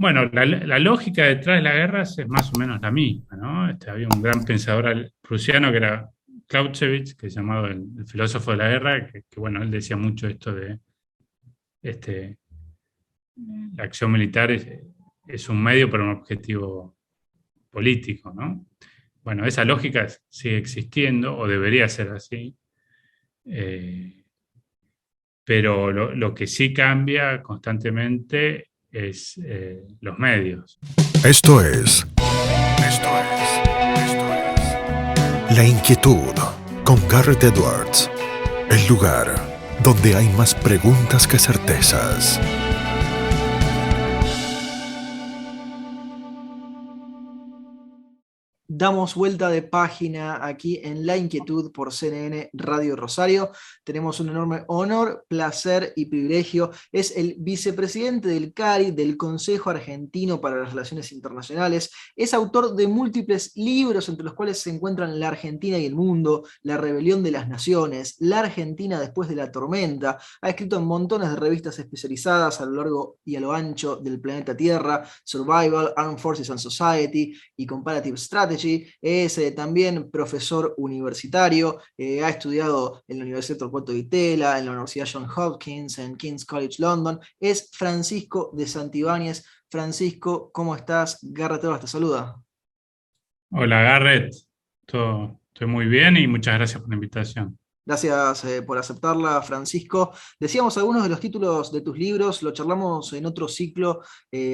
Bueno, la lógica detrás de las guerras es más o menos la misma, ¿no? Había un gran pensador prusiano que era Clausewitz, que es llamado el filósofo de la guerra, bueno, él decía mucho esto de este, la acción militar es un medio para un objetivo político, ¿no? Bueno, esa lógica sigue existiendo, o debería ser así, eh, pero lo que sí cambia constantemente es los medios. Esto es, esto es La Inquietud con Garrett Edwards, el lugar donde hay más preguntas que certezas. Damos vuelta de página aquí en La Inquietud por CNN Radio Rosario. Tenemos un enorme honor, placer y privilegio. Es el vicepresidente del CARI, del Consejo Argentino para las Relaciones Internacionales. Es autor de múltiples libros, entre los cuales se encuentran La Argentina y el Mundo, La Rebelión de las Naciones, La Argentina después de la tormenta. Ha escrito en montones de revistas especializadas a lo largo y a lo ancho del planeta Tierra: Survival, Armed Forces and Society y Comparative Strategy. Es también profesor universitario, ha estudiado en la Universidad Torcuato Di Tella, en la Universidad Johns Hopkins, en King's College London. Es Francisco de Santibáñez. Francisco, ¿cómo estás? Garrett te saluda. Hola Garrett, estoy muy bien y muchas gracias por la invitación. Gracias por aceptarla, Francisco. Decíamos algunos de los títulos de tus libros, lo charlamos en otro ciclo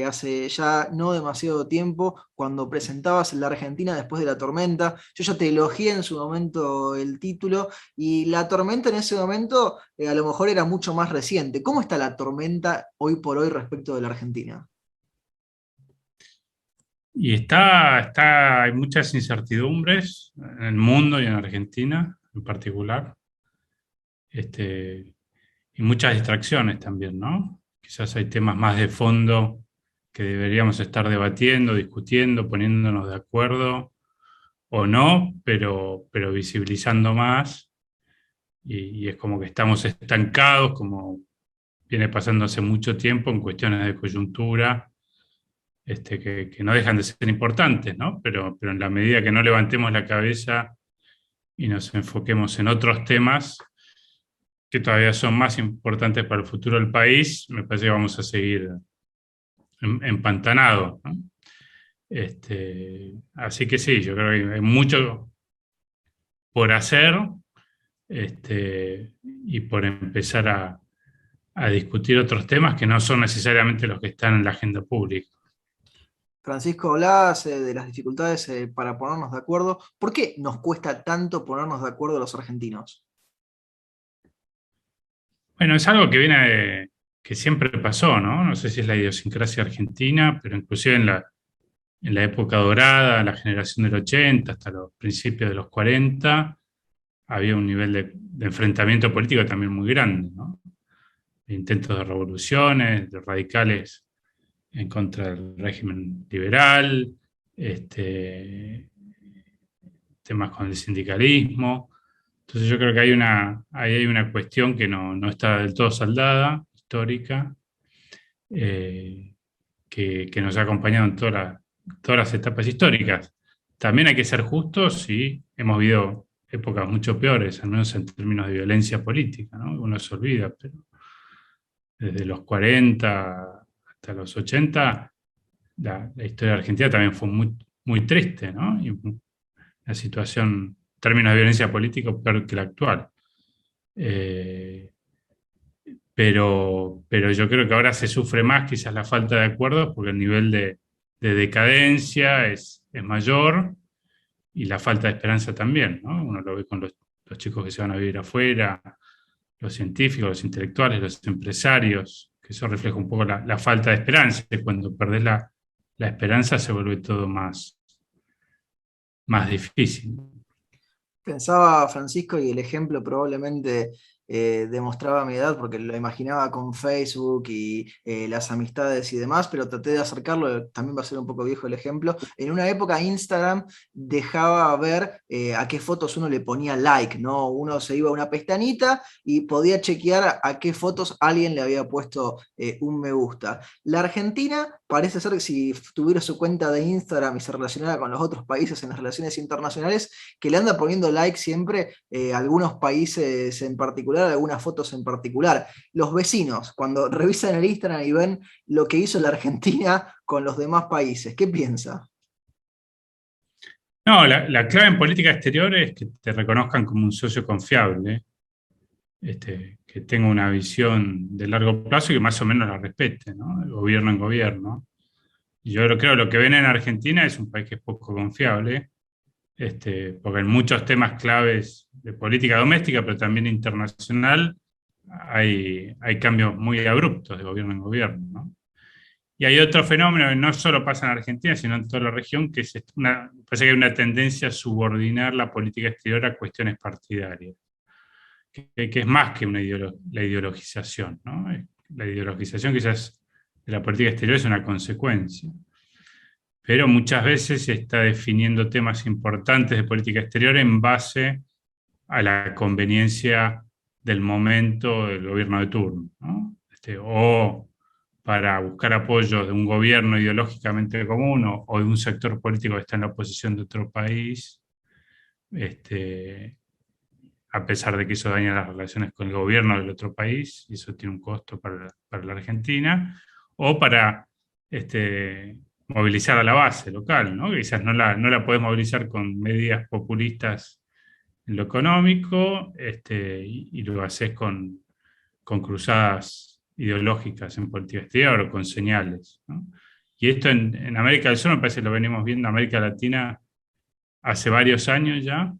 hace ya no demasiado tiempo, cuando presentabas La Argentina después de la tormenta. Yo ya te elogié en su momento el título, y la tormenta en ese momento a lo mejor era mucho más reciente. ¿Cómo está la tormenta hoy por hoy respecto de la Argentina? Y hay muchas incertidumbres en el mundo y en Argentina en particular, este, y muchas distracciones también, ¿no? Quizás hay temas más de fondo que deberíamos estar debatiendo, discutiendo, poniéndonos de acuerdo o no, pero visibilizando más, y es como que estamos estancados, como viene pasando hace mucho tiempo en cuestiones de coyuntura, que no dejan de ser importantes, ¿no? Pero en la medida que no levantemos la cabeza y nos enfoquemos en otros temas que todavía son más importantes para el futuro del país, me parece que vamos a seguir empantanados, ¿no? Así que sí, yo creo que hay mucho por hacer, y por empezar a discutir otros temas que no son necesariamente los que están en la agenda pública. Francisco, hablabas de las dificultades para ponernos de acuerdo. ¿Por qué nos cuesta tanto ponernos de acuerdo los argentinos? Bueno, es algo que siempre pasó, ¿no? No sé si es la idiosincrasia argentina, pero inclusive en la época dorada, la generación del 80 hasta los principios de los 40, había un nivel de enfrentamiento político también muy grande, ¿no? De intentos de revoluciones, de radicales en contra del régimen liberal, este, temas con el sindicalismo. Entonces yo creo que ahí hay una cuestión que no está del todo saldada, histórica, eh, que nos ha acompañado en todas las etapas históricas. También hay que ser justos y hemos vivido épocas mucho peores, al menos en términos de violencia política, ¿no? Uno se olvida, pero desde los 40 hasta los 80, la historia de Argentina también fue muy triste, ¿no? Y la situación, en términos de violencia política, peor que la actual. Eh, pero yo creo que ahora se sufre más quizás la falta de acuerdos porque el nivel de decadencia es mayor, y la falta de esperanza también, ¿no? Uno lo ve con los chicos que se van a vivir afuera, los científicos, los intelectuales, los empresarios, que eso refleja un poco la falta de esperanza. Y cuando perdés la esperanza se vuelve todo más difícil. Pensaba, Francisco, y el ejemplo probablemente demostraba mi edad porque lo imaginaba con Facebook y las amistades y demás, pero traté de acercarlo, también va a ser un poco viejo el ejemplo. En una época Instagram dejaba ver a qué fotos uno le ponía like, ¿no? Uno se iba a una pestañita y podía chequear a qué fotos alguien le había puesto un me gusta. La Argentina parece ser que si tuviera su cuenta de Instagram y se relacionara con los otros países en las relaciones internacionales, que le anda poniendo like siempre a algunos países en particular, algunas fotos en particular. Los vecinos, cuando revisan el Instagram y ven lo que hizo la Argentina con los demás países, ¿qué piensa? No, la clave en política exterior es que te reconozcan como un socio confiable, que tenga una visión de largo plazo y que más o menos la respete, ¿no? De gobierno en gobierno. Y yo creo que lo que ven en Argentina es un país que es poco confiable, porque en muchos temas claves de política doméstica, pero también internacional, hay cambios muy abruptos de gobierno en gobierno, ¿no? Y hay otro fenómeno que no solo pasa en Argentina, sino en toda la región, que es parece que hay una tendencia a subordinar la política exterior a cuestiones partidarias, que es más que la ideologización, ¿no? La ideologización quizás de la política exterior es una consecuencia, pero muchas veces se está definiendo temas importantes de política exterior en base a la conveniencia del momento del gobierno de turno, ¿no? O para buscar apoyo de un gobierno ideológicamente común o de un sector político que está en la oposición de otro país, a pesar de que eso daña las relaciones con el gobierno del otro país, y eso tiene un costo para la Argentina, o para movilizar a la base local, ¿no? Que quizás no la podés movilizar con medidas populistas en lo económico, y lo haces con cruzadas ideológicas en política exterior o con señales, ¿no? Y esto en América del Sur me parece que lo venimos viendo en América Latina hace varios años ya,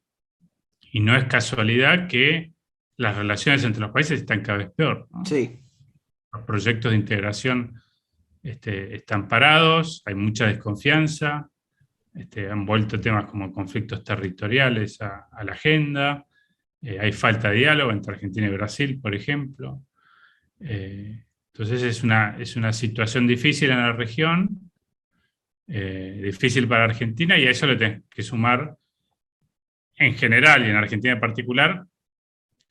y no es casualidad que las relaciones entre los países están cada vez peor, ¿no? Sí. Los proyectos de integración están parados, hay mucha desconfianza, han vuelto temas como conflictos territoriales a la agenda, hay falta de diálogo entre Argentina y Brasil, por ejemplo. Entonces es una situación difícil en la región, difícil para Argentina, y a eso le tenés que sumar en general y en Argentina en particular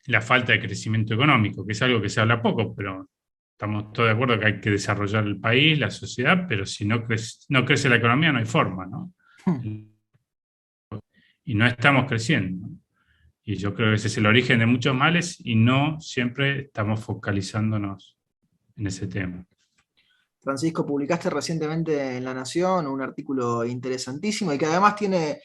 la falta de crecimiento económico, que es algo que se habla poco, pero estamos todos de acuerdo que hay que desarrollar el país, la sociedad, pero si no crece la economía no hay forma, ¿no? Y no estamos creciendo. Y yo creo que ese es el origen de muchos males y no siempre estamos focalizándonos en ese tema. Francisco, publicaste recientemente en La Nación un artículo interesantísimo y que además tiene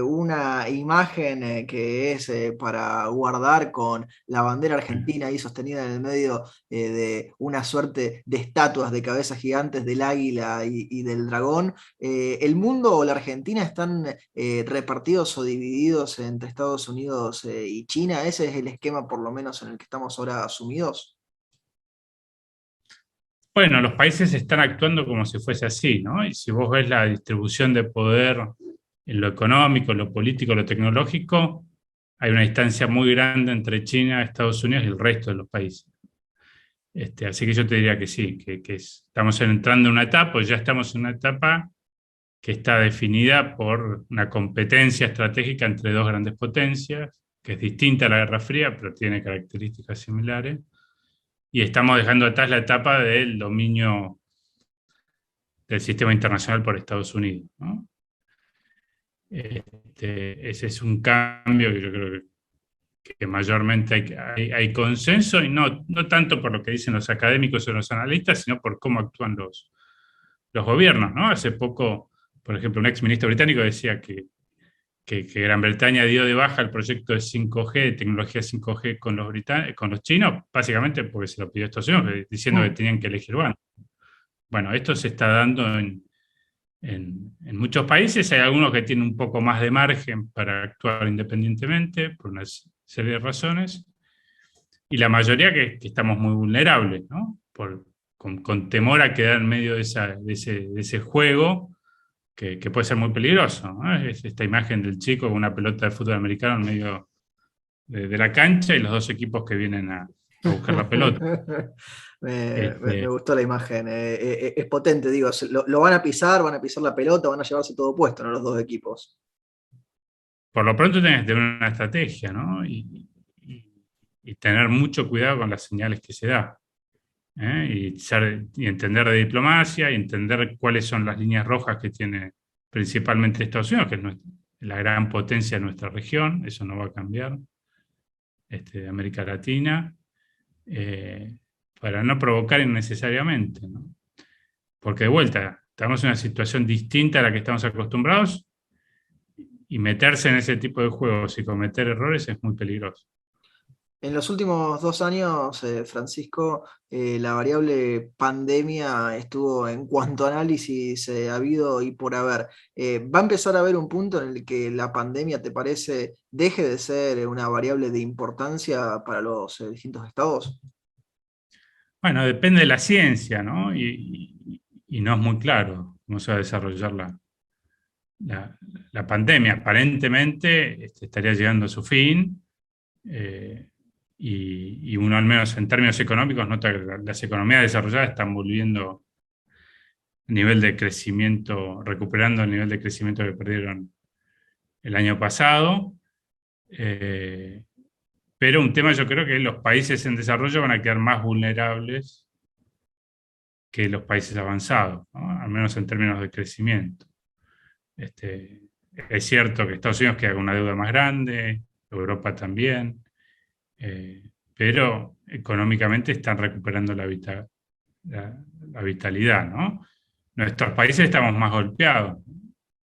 una imagen que es para guardar con la bandera argentina ahí sostenida en el medio de una suerte de estatuas de cabezas gigantes del águila y del dragón. ¿El mundo o la Argentina están repartidos o divididos entre Estados Unidos y China? ¿Ese es el esquema por lo menos en el que estamos ahora sumidos? Bueno, los países están actuando como si fuese así, ¿no? Y si vos ves la distribución de poder en lo económico, lo político, lo tecnológico, hay una distancia muy grande entre China, Estados Unidos y el resto de los países. Así que yo te diría que sí, estamos entrando en una etapa, o ya estamos en una etapa que está definida por una competencia estratégica entre dos grandes potencias, que es distinta a la Guerra Fría, pero tiene características similares. Y estamos dejando atrás la etapa del dominio del sistema internacional por Estados Unidos, ¿no? Ese es un cambio que yo creo que mayormente hay consenso, y no tanto por lo que dicen los académicos o los analistas, sino por cómo actúan los gobiernos, ¿no? Hace poco, por ejemplo, un ex ministro británico decía que Gran Bretaña dio de baja el proyecto de 5G, de tecnología 5G con los chinos, básicamente porque se lo pidió Estados Unidos, diciendo que tenían que elegir bueno. Bueno, esto se está dando en muchos países. Hay algunos que tienen un poco más de margen para actuar independientemente, por una serie de razones, y la mayoría que estamos muy vulnerables, ¿no? Con temor a quedar en medio de ese juego que puede ser muy peligroso, ¿no? Es esta imagen del chico con una pelota de fútbol americano en medio de la cancha y los dos equipos que vienen a buscar la pelota. Me Este, gustó la imagen, es potente, digo, lo van a pisar la pelota, van a llevarse todo puesto, ¿no? Los dos equipos. por lo pronto tenés que tener una estrategia, ¿no? Y tener mucho cuidado con las señales que se da. Y entender de diplomacia y entender cuáles son las líneas rojas que tiene principalmente Estados Unidos, que es la gran potencia de nuestra región, eso no va a cambiar, de América Latina, eh, para no provocar innecesariamente, ¿no? Porque de vuelta, estamos en una situación distinta a la que estamos acostumbrados y meterse en ese tipo de juegos y cometer errores es muy peligroso. En los últimos 2 años, Francisco, la variable pandemia estuvo en cuanto a análisis ha habido y por haber. ¿Va a empezar a haber un punto en el que la pandemia, te parece, deje de ser una variable de importancia para los distintos estados? Bueno, depende de la ciencia, ¿no? Y no es muy claro cómo se va a desarrollar la, la pandemia. Aparentemente estaría llegando a su fin, eh, y uno, al menos en términos económicos, nota que las economías desarrolladas están volviendo a nivel de crecimiento, recuperando el nivel de crecimiento que perdieron el año pasado. Eh, pero un tema, yo creo que los países en desarrollo van a quedar más vulnerables que los países avanzados, ¿no? Al menos en términos de crecimiento. Este, es cierto que Estados Unidos queda con una deuda más grande, Europa también, pero económicamente están recuperando la vitalidad, ¿no? Nuestros países estamos más golpeados,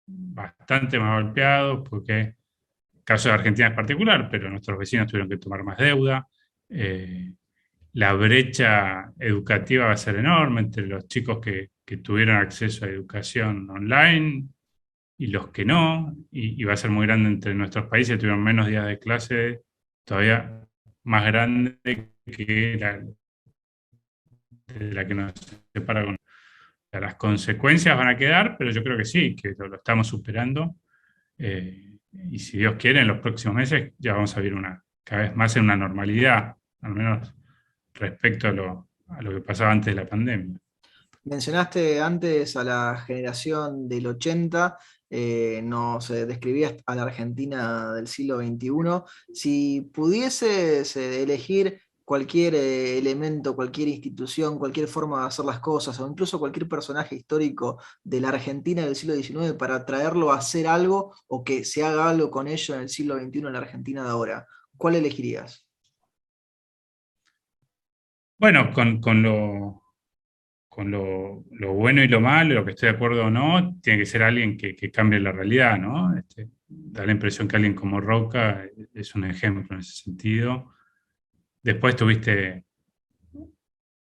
bastante más golpeados, porque el caso de Argentina es particular, pero nuestros vecinos tuvieron que tomar más deuda. Eh, la brecha educativa va a ser enorme entre los chicos que tuvieron acceso a educación online y los que no, y va a ser muy grande entre nuestros países, tuvieron menos días de clase, todavía más grande que de la que nos separa con. O sea, las consecuencias van a quedar, pero yo creo que sí, que lo estamos superando. Y si Dios quiere, en los próximos meses ya vamos a vivir cada vez más en una normalidad, al menos respecto a lo que pasaba antes de la pandemia. Mencionaste antes a la generación del 80, nos describías a la Argentina del siglo XXI. Si pudieses elegir cualquier elemento, cualquier institución, cualquier forma de hacer las cosas, o incluso cualquier personaje histórico de la Argentina del siglo XIX para traerlo a hacer algo o que se haga algo con ello en el siglo XXI en la Argentina de ahora, ¿cuál elegirías? Bueno, con lo bueno y lo malo, lo que estoy de acuerdo o no, tiene que ser alguien que cambie la realidad, ¿no? Da la impresión que alguien como Roca es un ejemplo en ese sentido. Después tuviste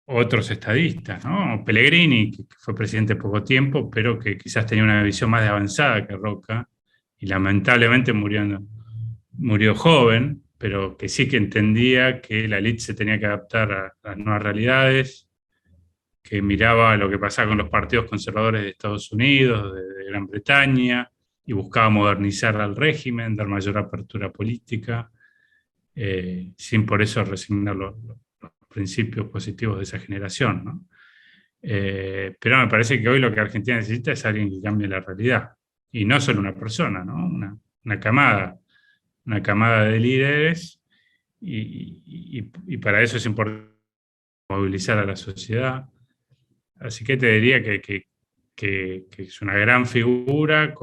otros estadistas, ¿no? Pellegrini, que fue presidente poco tiempo, pero que quizás tenía una visión más de avanzada que Roca, y lamentablemente murió joven, pero que sí que entendía que la élite se tenía que adaptar a las nuevas realidades, que miraba lo que pasaba con los partidos conservadores de Estados Unidos, de Gran Bretaña, y buscaba modernizar al régimen, dar mayor apertura política, sin por eso resignar los principios positivos de esa generación, ¿no? Pero me parece que hoy lo que Argentina necesita es alguien que cambie la realidad, y no solo una persona, ¿no? Una camada de líderes, y para eso es importante movilizar a la sociedad. Así que te diría que es una gran figura,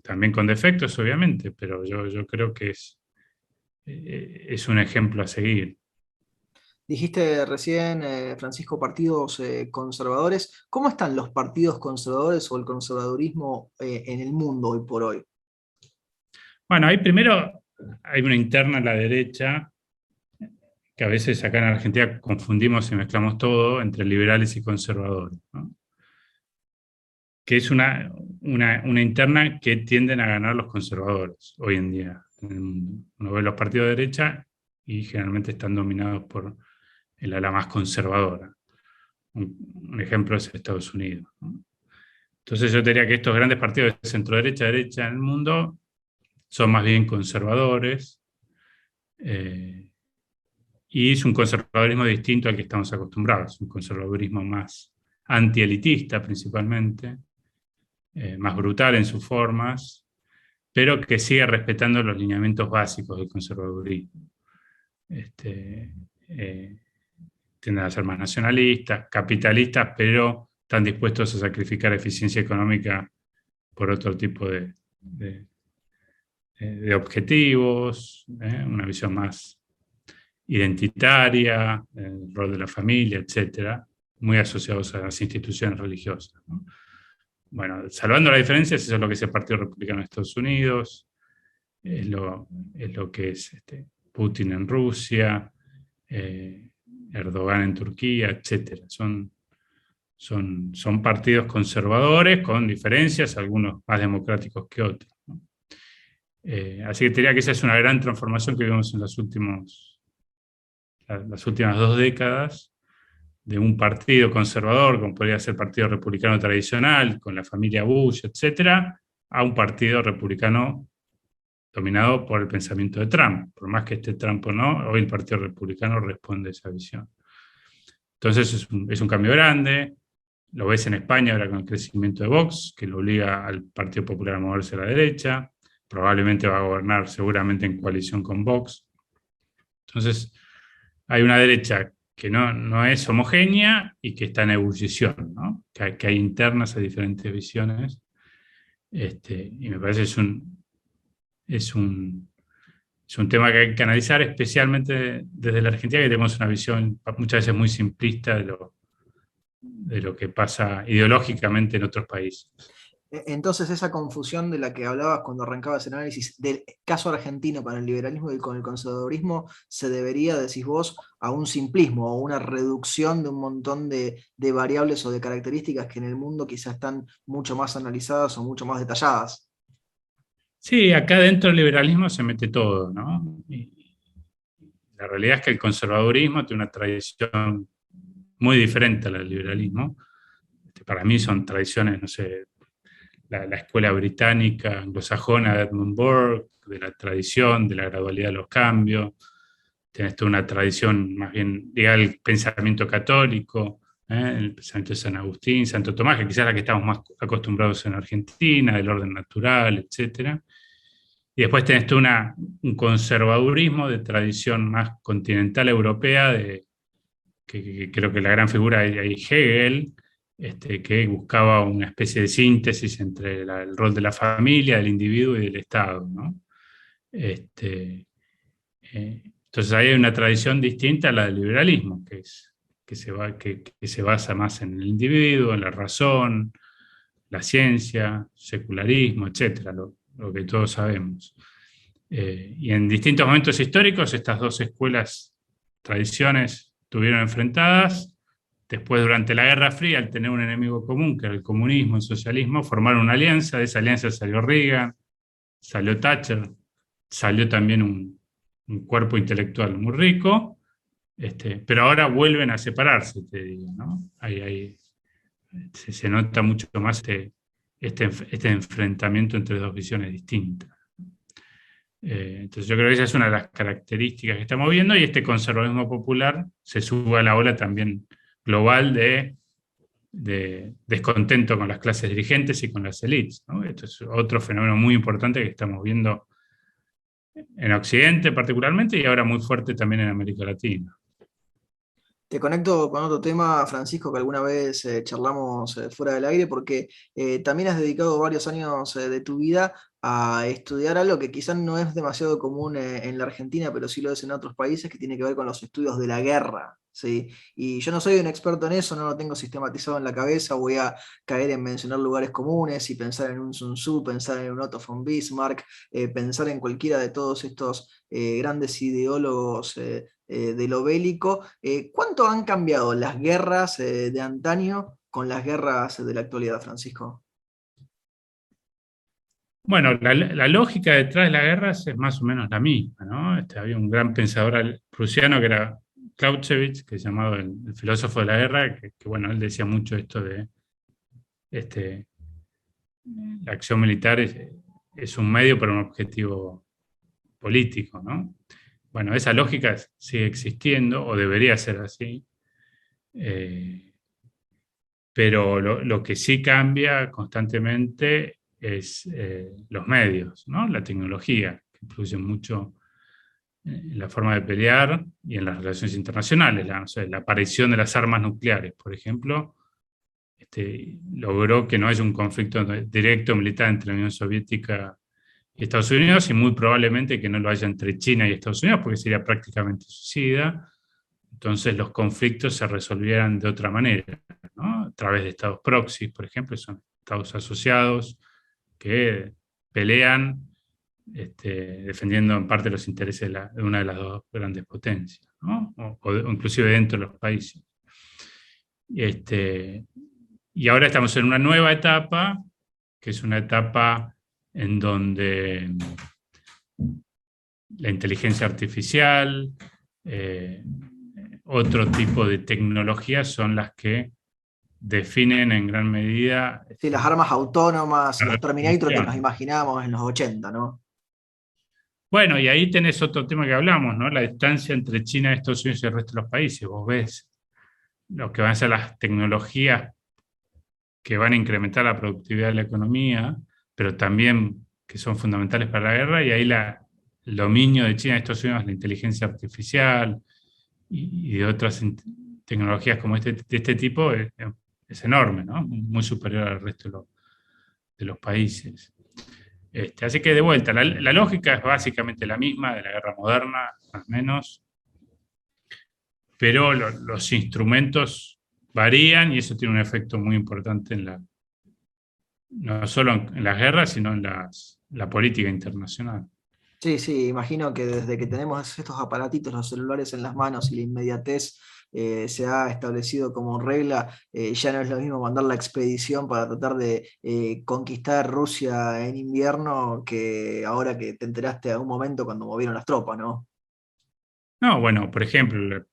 también con defectos, obviamente, pero yo creo que es un ejemplo a seguir. Dijiste recién, Francisco, partidos conservadores. ¿Cómo están los partidos conservadores o el conservadurismo en el mundo hoy por hoy? Bueno, ahí primero hay una interna a la derecha, que a veces acá en Argentina confundimos y mezclamos todo entre liberales y conservadores, ¿no? Que es una interna que tienden a ganar los conservadores hoy en día en el mundo. Uno ve los partidos de derecha y generalmente están dominados por el ala más conservadora. Un ejemplo es Estados Unidos, ¿no? Entonces yo diría que estos grandes partidos de centro-derecha, derecha en el mundo son más bien conservadores, Y es un conservadurismo distinto al que estamos acostumbrados, un conservadurismo más antielitista principalmente, más brutal en sus formas, pero que sigue respetando los lineamientos básicos del conservadurismo. Eh, Tienden a ser más nacionalistas, capitalistas, pero están dispuestos a sacrificar eficiencia económica por otro tipo de objetivos, una visión más identitaria, el rol de la familia, etcétera, muy asociados a las instituciones religiosas, ¿no? Bueno, salvando las diferencias, eso es lo que es el Partido Republicano de Estados Unidos, es lo que es Putin en Rusia, Erdogan en Turquía, etcétera. Son partidos conservadores con diferencias, algunos más democráticos que otros, ¿no? Así que diría que esa es una gran transformación que vimos en las últimas 2 décadas, de un partido conservador, como podría ser el Partido Republicano tradicional, con la familia Bush, etcétera, a un partido republicano dominado por el pensamiento de Trump. Por más que esté Trump o no, hoy el Partido Republicano responde a esa visión. Entonces es un cambio grande. Lo ves en España ahora con el crecimiento de Vox, que lo obliga al Partido Popular a moverse a la derecha. Probablemente va a gobernar seguramente en coalición con Vox. Entonces hay una derecha que no es homogénea y que está en ebullición, ¿no? Que hay internas a diferentes visiones. Y me parece es un tema que hay que analizar, especialmente desde la Argentina, que tenemos una visión muchas veces muy simplista de lo que pasa ideológicamente en otros países. Entonces, esa confusión de la que hablabas cuando arrancabas el análisis del caso argentino para el liberalismo y con el conservadurismo se debería, decís vos, a un simplismo o una reducción de un montón de variables o de características que en el mundo quizás están mucho más analizadas o mucho más detalladas. Sí, acá dentro del liberalismo se mete todo, ¿no? Y la realidad es que el conservadurismo tiene una tradición muy diferente a la del liberalismo. Para mí son tradiciones, no sé, la escuela británica, anglosajona de Edmund Burke, de la tradición, de la gradualidad de los cambios. Tenés toda una tradición más bien ligada al pensamiento católico, el pensamiento de San Agustín, Santo Tomás, que quizás es la que estamos más acostumbrados en Argentina, del orden natural, etcétera. Y después tenés tú un conservadurismo de tradición más continental europea, que creo que la gran figura ahí Hegel, que buscaba una especie de síntesis entre el rol de la familia, del individuo y del Estado, ¿no? Entonces ahí hay una tradición distinta a la del liberalismo, que se basa más en el individuo, en la razón, la ciencia, secularismo, etcétera, lo que todos sabemos. Y en distintos momentos históricos estas dos escuelas, tradiciones, estuvieron enfrentadas. Después, durante la Guerra Fría, al tener un enemigo común, que era el comunismo, el socialismo, formaron una alianza. De esa alianza salió Reagan, salió Thatcher, salió también un cuerpo intelectual muy rico, pero ahora vuelven a separarse, te digo, ¿no? Se nota mucho más este enfrentamiento entre dos visiones distintas. Entonces yo creo que esa es una de las características que estamos viendo, y este conservadurismo popular se sube a la ola también global de descontento con las clases dirigentes y con las élites, ¿no? Esto es otro fenómeno muy importante que estamos viendo en Occidente particularmente, y ahora muy fuerte también en América Latina. Te conecto con otro tema, Francisco, que alguna vez charlamos fuera del aire, porque también has dedicado varios años de tu vida a estudiar algo que quizás no es demasiado común en la Argentina, pero sí lo es en otros países, que tiene que ver con los estudios de la guerra, ¿sí? Y yo no soy un experto en eso, no lo tengo sistematizado en la cabeza, voy a caer en mencionar lugares comunes y pensar en un Sun Tzu, pensar en un Otto von Bismarck, pensar en cualquiera de todos estos grandes ideólogos de lo bélico. ¿Cuánto han cambiado las guerras de antaño con las guerras de la actualidad, Francisco? Bueno, la lógica detrás de las guerras es más o menos la misma, ¿no? Había un gran pensador prusiano que era Clausewitz, que es llamado el filósofo de la guerra, bueno, él decía mucho esto de este, la acción militar es un medio para un objetivo político, ¿no? bueno, esa lógica sigue existiendo o debería ser así, pero lo que sí cambia constantemente es los medios, ¿no? La tecnología, que influye mucho en la forma de pelear y en las relaciones internacionales. O sea, la aparición de las armas nucleares, por ejemplo, logró que no haya un conflicto directo militar entre la Unión Soviética y Estados Unidos, y muy probablemente que no lo haya entre China y Estados Unidos, porque sería prácticamente suicida. Entonces los conflictos se resolvieran de otra manera, ¿no? A través de estados proxy, por ejemplo, son estados asociados que pelean defendiendo en parte los intereses de una de las dos grandes potencias, ¿no? O inclusive dentro de los países. Y ahora estamos en una nueva etapa, que es una etapa en donde la inteligencia artificial, otro tipo de tecnologías son las que definen en gran medida Sí, las armas autónomas, la los Terminator que nos revolución. imaginábamos en los 80, ¿no? Bueno, y ahí tenés otro tema que hablamos, ¿no? La distancia entre China, Estados Unidos y el resto de los países. Vos ves lo que van a ser las tecnologías que van a incrementar la productividad de la economía, pero también que son fundamentales para la guerra, y ahí el dominio de China y Estados Unidos, la inteligencia artificial y de otras tecnologías como de este tipo es enorme, ¿no? Muy superior al resto de los países. Así que de vuelta, la lógica es básicamente la misma de la guerra moderna, al menos, pero los instrumentos varían y eso tiene un efecto muy importante no solo en las guerras, sino en la política internacional. Sí, sí, imagino que desde que tenemos estos aparatitos, los celulares en las manos y la inmediatez se ha establecido como regla, ya no es lo mismo mandar la expedición para tratar de conquistar Rusia en invierno que ahora que te enteraste a un momento cuando movieron las tropas, ¿no? No, bueno, por ejemplo, el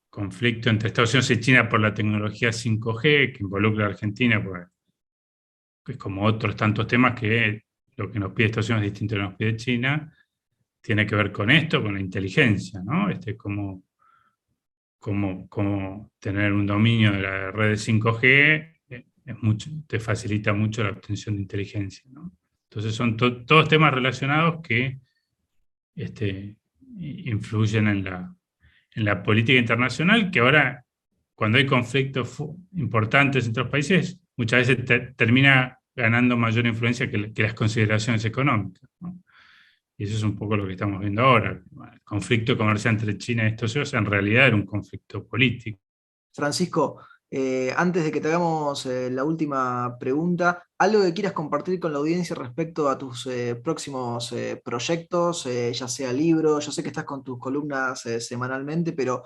conflicto entre Estados Unidos y China por la tecnología 5G, que involucra a Argentina, pues, es como otros tantos temas que lo que nos pide Estados Unidos es distinto a lo que nos pide China, tiene que ver con esto, con la inteligencia, ¿no? Cómo tener un dominio de la red de 5G te facilita mucho la obtención de inteligencia, ¿no? Entonces son todos temas relacionados que influyen en la política internacional, que ahora, cuando hay conflictos importantes entre los países, muchas veces termina ganando mayor influencia que las consideraciones económicas, ¿no? Y eso es un poco lo que estamos viendo ahora. El conflicto comercial entre China y Estados Unidos en realidad era un conflicto político. Francisco, antes de que te hagamos la última pregunta, ¿algo que quieras compartir con la audiencia respecto a tus próximos proyectos, ya sea libros? Yo sé que estás con tus columnas semanalmente, pero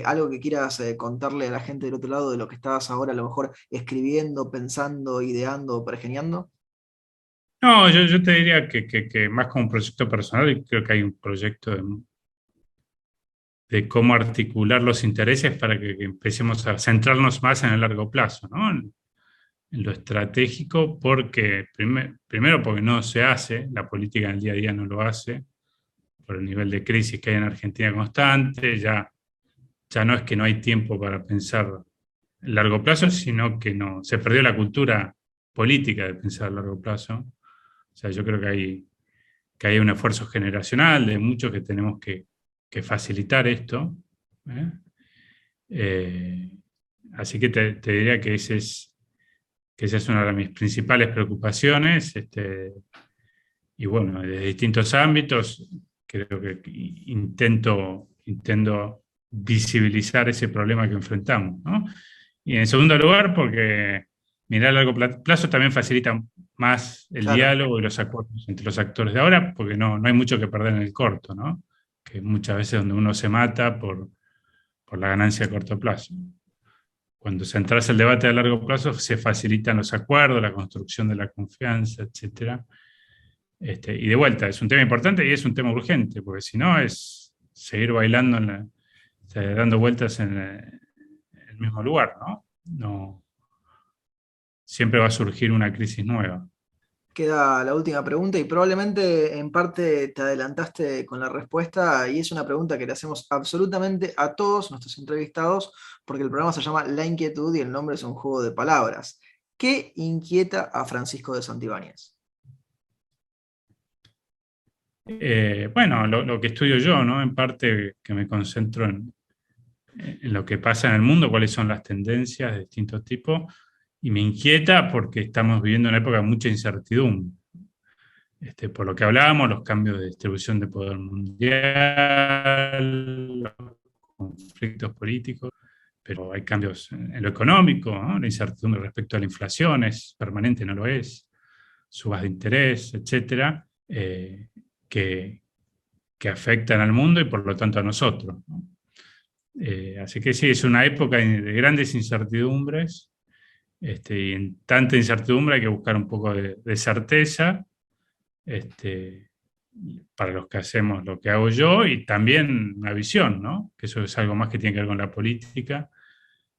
algo que quieras contarle a la gente del otro lado de lo que estás ahora a lo mejor escribiendo, pensando, ideando, pergeniando. No, yo te diría que más como un proyecto personal, y creo que hay un proyecto de cómo articular los intereses para que empecemos a centrarnos más en el largo plazo, ¿no? En lo estratégico, porque primero porque no se hace, la política en el día a día no lo hace, por el nivel de crisis que hay en Argentina constante, ya no es que no hay tiempo para pensar a largo plazo, sino que no, se perdió la cultura política de pensar a largo plazo. O sea, yo creo que hay un esfuerzo generacional de muchos que tenemos que facilitar esto, ¿eh? Eh, Así que te diría que esa es una de mis principales preocupaciones, y bueno, de distintos ámbitos, creo que intento visibilizar ese problema que enfrentamos, ¿no? Y en segundo lugar, porque mirar a largo plazo también facilita más el Claro. diálogo y los acuerdos entre los actores de ahora, porque no hay mucho que perder en el corto, ¿no? Que muchas veces donde uno se mata por la ganancia a corto plazo. Cuando se entrase el debate a largo plazo, se facilitan los acuerdos, la construcción de la confianza, etcétera. Y de vuelta, es un tema importante y es un tema urgente, porque si no es seguir bailando, o sea, dando vueltas en el mismo lugar, ¿no? No, siempre va a surgir una crisis nueva. Queda la última pregunta y probablemente en parte te adelantaste con la respuesta y es una pregunta que le hacemos absolutamente a todos nuestros entrevistados porque el programa se llama La Inquietud y el nombre es un juego de palabras. ¿Qué inquieta a Francisco de Santibáñez? Bueno, lo que estudio yo, ¿no? En parte que me concentro en lo que pasa en el mundo, cuáles son las tendencias de distintos tipos, y me inquieta porque estamos viviendo una época de mucha incertidumbre. Por lo que hablábamos, los cambios de distribución de poder mundial, los conflictos políticos, pero hay cambios en lo económico, ¿no? La incertidumbre respecto a la inflación es permanente, no lo es, subas de interés, etcétera, que afectan al mundo y por lo tanto a nosotros, ¿no? Así que sí, es una época de grandes incertidumbres, y en tanta incertidumbre hay que buscar un poco de certeza, para los que hacemos lo que hago yo, y también una visión, ¿no? Que eso es algo más que tiene que ver con la política,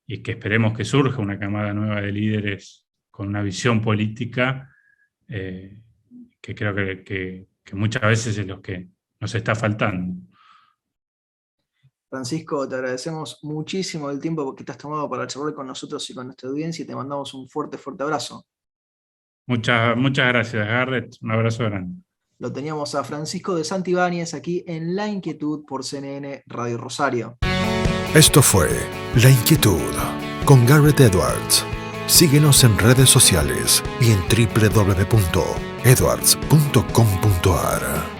y que esperemos que surja una camada nueva de líderes con una visión política, que creo que muchas veces es lo que nos está faltando. Francisco, te agradecemos muchísimo el tiempo que te has tomado para charlar con nosotros y con nuestra audiencia y te mandamos un fuerte, fuerte abrazo. Muchas gracias, Garrett. Un abrazo grande. Lo teníamos a Francisco de Santibáñez aquí en La Inquietud por CNN Radio Rosario. Esto fue La Inquietud con Garrett Edwards. Síguenos en redes sociales y en www.edwards.com.ar.